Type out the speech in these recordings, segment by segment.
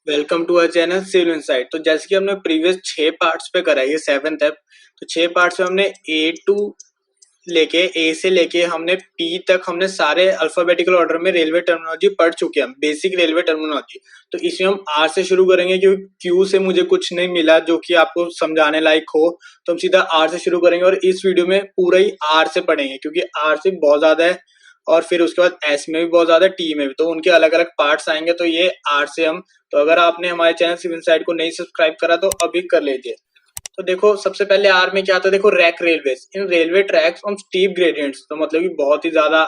Welcome to our channel civil insight. तो जैसे कि हमने प्रीवियस 6 पार्ट्स पे करा है, ये 7th है। तो 6 पार्ट्स में हमने ए से लेके हमने पी तक हमने सारे अल्फाबेटिकल ऑर्डर में रेलवे टर्मिनोलॉजी पढ़ चुके हैं, बेसिक रेलवे टर्मिनोलॉजी। तो इसमें हम आर से शुरू करेंगे क्योंकि क्यू से मुझे कुछ नहीं मिला जो कि आपको समझाने लायक हो, तो हम सीधा आर से शुरू करेंगे और इस वीडियो में पूरा ही आर से पढ़ेंगे क्योंकि आर से बहुत ज्यादा है और फिर उसके बाद एस में भी बहुत ज्यादा, टी में भी, तो उनके अलग अलग पार्ट्स आएंगे। तो ये आर से हम, तो अगर आपने हमारे चैनल सिविल इनसाइट को नहीं सब्सक्राइब करा तो अभी कर लीजिए। तो देखो सबसे पहले आर में क्या आता है, देखो rack railways in railway tracks on steep gradients. तो मतलब कि बहुत ही ज्यादा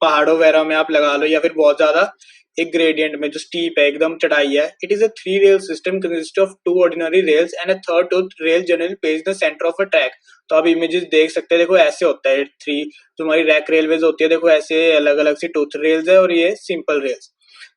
पहाड़ों वगैरह में आप लगा लो या फिर बहुत ज्यादा एक ग्रेडियंट में जो स्टीप है, एकदम चढ़ाई है। It is a 3 rail system consist of 2 ordinary rails and a third tooth rail generally placed in the centre of a track. तो आप इमेजेस देख सकते हैं, देखो ऐसे होता है थ्री जो हमारी रैक रेलवेज होती है, देखो ऐसे अलग अलग सी टूथ रेल्स है और ये simple rails.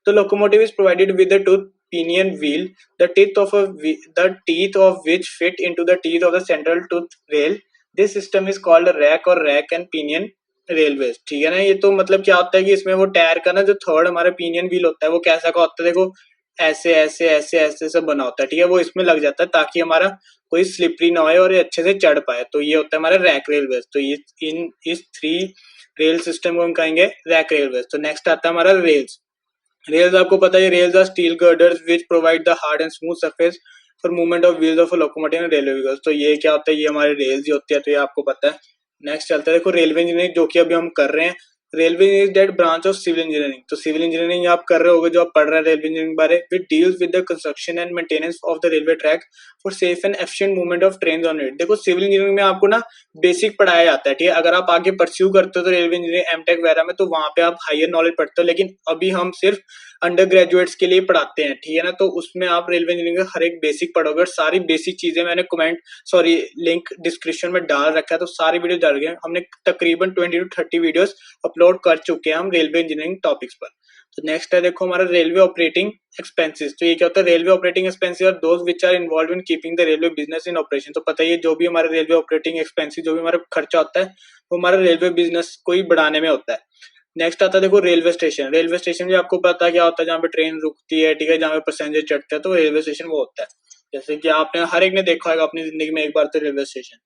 The locomotive is provided with a tooth pinion wheel, the teeth of which fit into the teeth of the central tooth rail. This system is called a rack or rack and pinion railways। ठीक है ना। ये तो मतलब क्या होता है कि इसमें वो टायर का ना जो थर्ड हमारा पिनियन व्हील होता है वो कैसा का होता है, देखो ऐसे ऐसे ऐसे ऐसे सब बना होता है। ठीक है, वो इसमें लग जाता है ताकि हमारा कोई स्लिपरी ना हो और ये अच्छे से चढ़ पाए। तो ये होता है हमारा रैक रेलवेज। तो ये इन इस 3 रेल सिस्टम को हम कहेंगे रैक रेलवेज। तो नेक्स्ट आता है हमारा रेल्स। रेल्स आपको पता है, rails are steel girders which provide the hard and smooth surface for movement of wheels of locomotive and railway vehicles. तो ये क्या होता है, ये हमारे रेल्स ही होती है, तो ये आपको पता है। नेक्स्ट चलता है, देखो रेलवे इंजीनियरिंग जो कि अभी हम कर रहे हैं। Railway is that branch of civil engineering. तो सिविल इंजीनियरिंग आप कर रहे होगे जो आप पढ़ रहे हैं रेलवे इंजीनियरिंग बारे, which deals with the construction and maintenance of the railway track for safe and efficient movement of train on it. देखो सिविल इंजीनियरिंग में आपको ना बेसिक पढ़ाया जाता है। ठीक है, अगर आप आगे परस्यू करते हो तो रेलवे इंजीनियरिंग एमटेक वगैरह में, तो वहां पे आप हायर नॉलेज पढ़ते हो, लेकिन अभी हम सिर्फ अंडर ग्रेजुएट्स के लिए पढ़ाते हैं। ठीक है ना, तो उसमें आप रेलवे इंजीनियरिंग का हर एक बेसिक पढ़ोगे और सारी बेसिक चीजें मैंने लिंक डिस्क्रिप्शन में डाल रखा है, तो सारी वीडियो डाल गए। हमने तकरीबन 20 to 30 वीडियोस अपलोड कर चुके हैं हम रेलवे इंजीनियरिंग टॉपिक्स पर। तो नेक्स्ट है देखो हमारा रेलवे ऑपरेटिंग एक्सपेंसेस। तो ये क्या होता है, railway operating expenses are those which are involve in keeping the railway business in operation. तो पता है, जो भी हमारे रेलवे ऑपरेटिंग एक्सपेंसेस, जो भी हमारा खर्चा होता है वो हमारा रेलवे बिजनेस को ही बढ़ाने में होता है। नेक्स्ट आता है देखो रेलवे स्टेशन। रेलवे स्टेशन भी आपको पता है क्या होता है, जहाँ पे ट्रेन रुकती है, ठीक है, जहाँ पे पैसेंजर चढ़ते हैं, तो रेलवे स्टेशन वो होता है। जैसे कि आपने हर एक ने देखा होगा अपनी जिंदगी में एक बार तो रेलवे स्टेशन।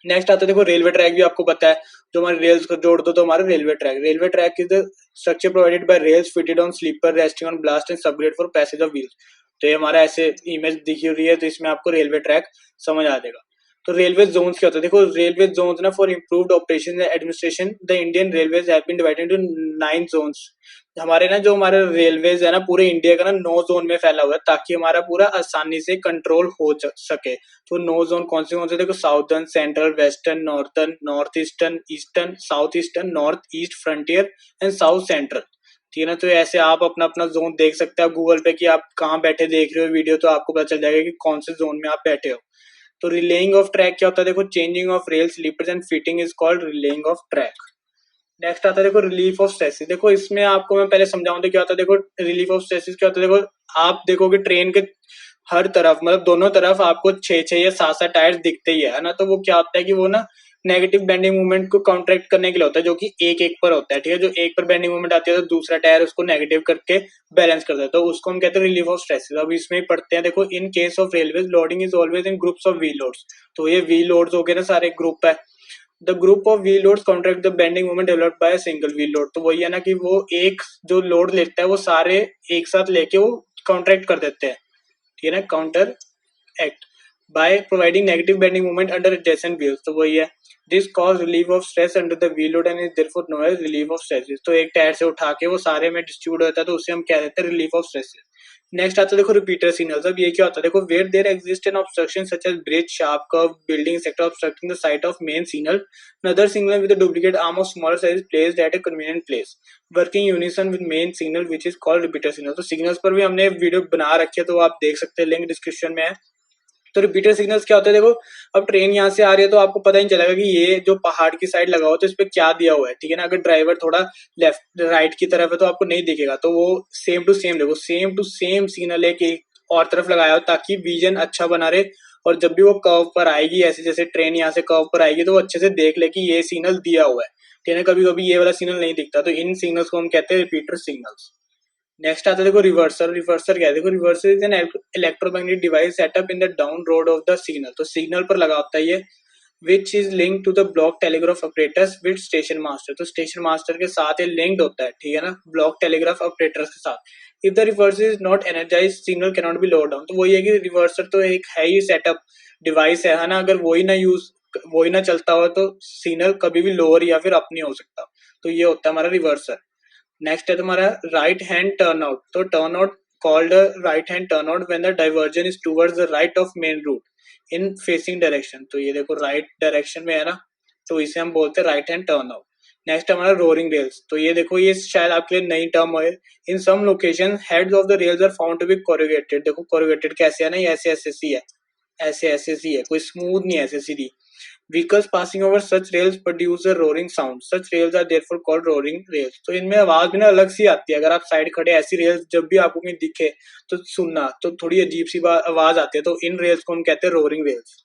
नेक्स्ट आता है देखो रेलवे ट्रैक। भी आपको पता है, जो हमारे रेल्स को जोड़ दो तो हमारा railway track. Railway track is the structure provided by rails fitted on sleeper resting on ballast and subgrade for passage of wheels. तो ये हमारा ऐसे इमेज दिखी हुई है, तो इसमें आपको रेलवे ट्रैक समझ आ जाएगा। तो रेलवे जोन्स क्या होता है, देखो रेलवे जोन्स ना for improved operation and administration the Indian railways have been divided into 9 zones. हमारे ना जो हमारे रेलवेज है ना पूरे इंडिया का ना 9 जोन में फैला हुआ है, ताकि हमारा पूरा आसानी से कंट्रोल हो सके। तो 9 जोन कौन से देखो, southern, central, western, northern, north eastern, eastern, south eastern, north east, frontier and south central. ठीक है ना। तो ऐसे आप अपना अपना जोन देख सकते हैं गूगल पे कि आप कहाँ बैठे देख रहे हो वीडियो, तो आपको पता चल जाएगा कि कौन से जोन में आप बैठे हो। तो रिलेइंग ऑफ ट्रैक क्या होता है, देखो changing of rail sleepers and fitting is called relaying of track. Next आता है देखो रिलीफ ऑफ स्ट्रेसेस। देखो इसमें आपको मैं पहले समझाऊं तो क्या होता है, देखो रिलीफ ऑफ स्ट्रेसेस क्या होता है, देखो आप देखोगे ट्रेन के हर तरफ, मतलब दोनों तरफ आपको 6 6 या 7 7 टायर्स दिखते ही है ना। तो वो क्या होता है कि वो ना नेगेटिव बेंडिंग मूवमेंट को काउंटरैक्ट करने के लिए होता है, जो कि एक एक पर होता है। ठीक है, जो एक पर बेंडिंग मूवमेंट आती है तो दूसरा टायर उसको नेगेटिव करके बैलेंस करता है, तो उसको हम कहते हैं रिलीफ ऑफ स्ट्रेसेस। अब इसमें पढ़ते हैं, देखो in case of railway loading is always in groups of wheel loads. तो ये व्हील लोड्स हो गए ना, सारे ग्रुप है। The group of wheel loads contract the bending moment developed by single wheel load. तो वही है ना कि वो एक जो लोड लेता है वो सारे एक साथ लेके वो कॉन्ट्रैक्ट कर देते हैं। ठीक है ना, counteract by providing negative bending moment under adjacent wheels. तो वही है, this cause relief of stress under the wheel load and is therefore known as relief of stresses. तो एक टायर से उठा के वो सारे में डिस्ट्रीब्यूट होता है, तो उसे हम कह देते हैं रिलीफ ऑफ स्ट्रेसेस। नेक्स्ट आता है देखो रिपीटर सिग्नल्स। अब ये क्या होता है, देखो where there exist an obstruction such as bridge, sharp curve, building sector obstructing the sight of main signal, another signal with a duplicate arm of smaller size is placed at a convenient place working unison with main signal which is called repeater signal। तो signals पर भी हमने video बना रखी है, तो आप देख सकते हैं, लिंक डिस्क्रिप्शन में है। तो रिपीटर सिग्नल्स क्या होता है, देखो अब ट्रेन यहाँ से आ रही है तो आपको पता ही नहीं चलेगा कि ये जो पहाड़ की साइड लगा हुआ है तो इस पे क्या दिया हुआ है। ठीक है ना, अगर ड्राइवर थोड़ा लेफ्ट राइट की तरफ है तो आपको नहीं दिखेगा, तो वो सेम टू सेम देखो, सेम टू सेम सिग्नल एक और तरफ लगाया हो ताकि विजन अच्छा बना रहे। और जब भी वो कर्व पर आएगी, ऐसे जैसे ट्रेन यहाँ से कर्व पर आएगी, तो वो अच्छे से देख ले कि ये सिग्नल दिया हुआ है। ठीक है, कभी कभी ये वाला सिग्नल नहीं दिखता, तो इन सिग्नल्स को हम कहते हैं रिपीटर सिग्नल्स। नेक्स्ट आता है देखो रिवर्सर। रिवर्सर क्या है, देखो reverser is an electromagnetic device setup in the down road of the signal. तो सिग्नल पर लगा होता है ये, which is link to the block telegraph operators with station master. तो स्टेशन मास्टर के साथ ये लिंक्ड होता है, ठीक है ना, ब्लॉक टेलीग्राफ ऑपरेटर्स के साथ। If the reverser is not energise signal can not be load down. तो वही है कि रिवर्सर तो एक है ही सेटअप डिवाइस है ना, अगर वही ना चलता हो तो सिग्नल कभी भी लोअर या फिर अप नहीं हो सकता। तो ये होता है हमारा रिवर्सर। नेक्स्ट है तुम्हारा राइट हैंड टर्न आउट। तो turn out called right hand turn out when the diversion is towards the right of main route in facing direction. तो ये देखो राइट डायरेक्शन में है ना, तो इसे हम बोलते हैं right hand turn out. Next हमारा रोलिंग रेल्स। तो ये देखो ये शायद आपके लिए नई टर्म है। In some location heads of the rails are found to be corrugated. देखो कोरुगेटेड कैसे है ना, ये ऐसे ऐसे सी है, ऐसे ऐसे सी है, कोई स्मूथ नहीं है, ऐसे सीधी। Vehicles passing over such rails produce a roaring sound. Such rails are therefore called roaring rails. तो इनमें आवाज भी ना अलग सी आती है। अगर आप साइड खड़े ऐसी रेल्स जब भी आपको कहीं दिखे तो सुनना, तो थोड़ी अजीब सी आवाज आती है। तो इन रेल्स को हम कहते हैं रोरिंग रेल्स।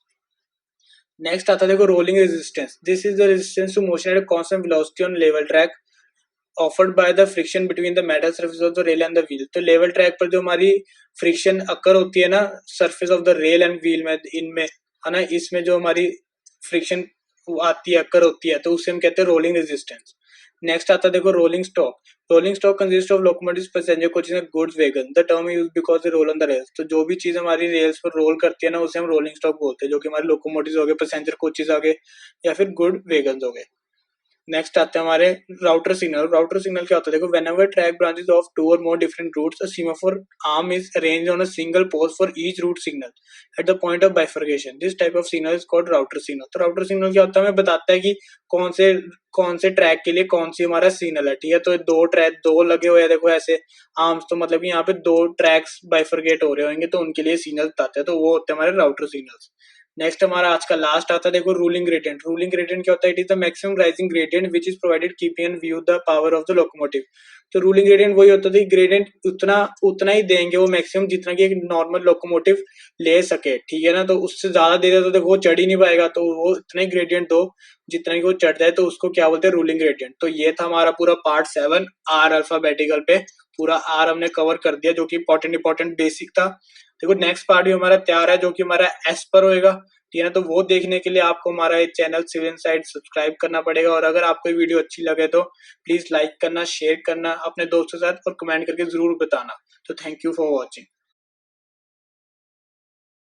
नेक्स्ट आता है देखो rolling resistance. This is the resistance to motion at constant velocity on level track offered by the friction between the metal surface of the rail and the wheel. तो level track पर जो हमारी friction occur होती है ना surface of the rail and wheel में, इनमें है ना, इसमें जो हमारी फ्रिक्शन आती है, अकर होती है, तो उसे हम कहते हैं रोलिंग रेजिस्टेंस। नेक्स्ट आता है देखो rolling stock. Rolling stock consist of locomotives passenger coaches and goods wagon. The term used because they roll on the rails. तो जो भी चीज हमारी रेल्स पर रोल करती है ना, उसे हम रोलिंग स्टॉक बोलते हैं, जो कि हमारे लोकोमोटिव्स हो गए, पैसेंजर कोचेस आ गए या फिर गुड वैगन हो गए। नेक्स्ट आते हैं हमारे राउटर सिग्नल। राउटर सिग्नल क्या होता है देखो, whenever track branches of two or more different routes, a semaphore arm is arranged on a single post for each route signal at the point of bifurcation. This type of signal is called router signal. तो router signal क्या होता है, हमें बताता है कि कौन से ट्रैक के लिए कौन सी हमारा सिग्नल है, ठीक है। तो दो लगे हुए हैं देखो ऐसे आर्म्स, तो मतलब कि यहाँ पे दो ट्रैक्स बाइफरकेट हो रहे होंगे, तो उनके लिए सिग्नल बताते हैं, तो वो होते हैं हमारे राउटर सिग्नल्स। नेक्स्ट हमारा आज का लास्ट आता है देखो रूलिंग ग्रेडियंट। रूलिंग ग्रेडियंट क्या होता है, it is the maximum rising gradient which is provided keeping in view the power of the locomotive. तो रूलिंग ग्रेडियंट वही होता है, ग्रेडियंट उतना ही देंगे वो मैक्सिमम जितना कि एक नॉर्मल लोकोमोटिव ले सके, ठीक है ना। तो उससे ज्यादा दे दे तो देखो वो चढ़ ही नहीं पाएगा, तो वो इतना ही ग्रेडियंट दो जितना कि वो चढ़ जाए, तो उसको क्या बोलते हैं, रूलिंग ग्रेडियंट। तो ये था हमारा पूरा पार्ट 7 आर अल्फाबेटिकल पे। पूरा आर हमने कवर कर दिया, जो कि इंपॉर्टेंट बेसिक था। देखो नेक्स्ट पार्ट भी हमारा तैयार है, जो कि हमारा एस पर होएगा, ठीक है ना। तो वो देखने के लिए आपको हमारा ये चैनल सिविल इनसाइट सब्सक्राइब करना पड़ेगा। और अगर आपको ये वीडियो अच्छी लगे तो प्लीज लाइक करना, शेयर करना अपने दोस्तों के साथ, और कमेंट करके जरूर बताना। तो थैंक यू फॉर वॉचिंग।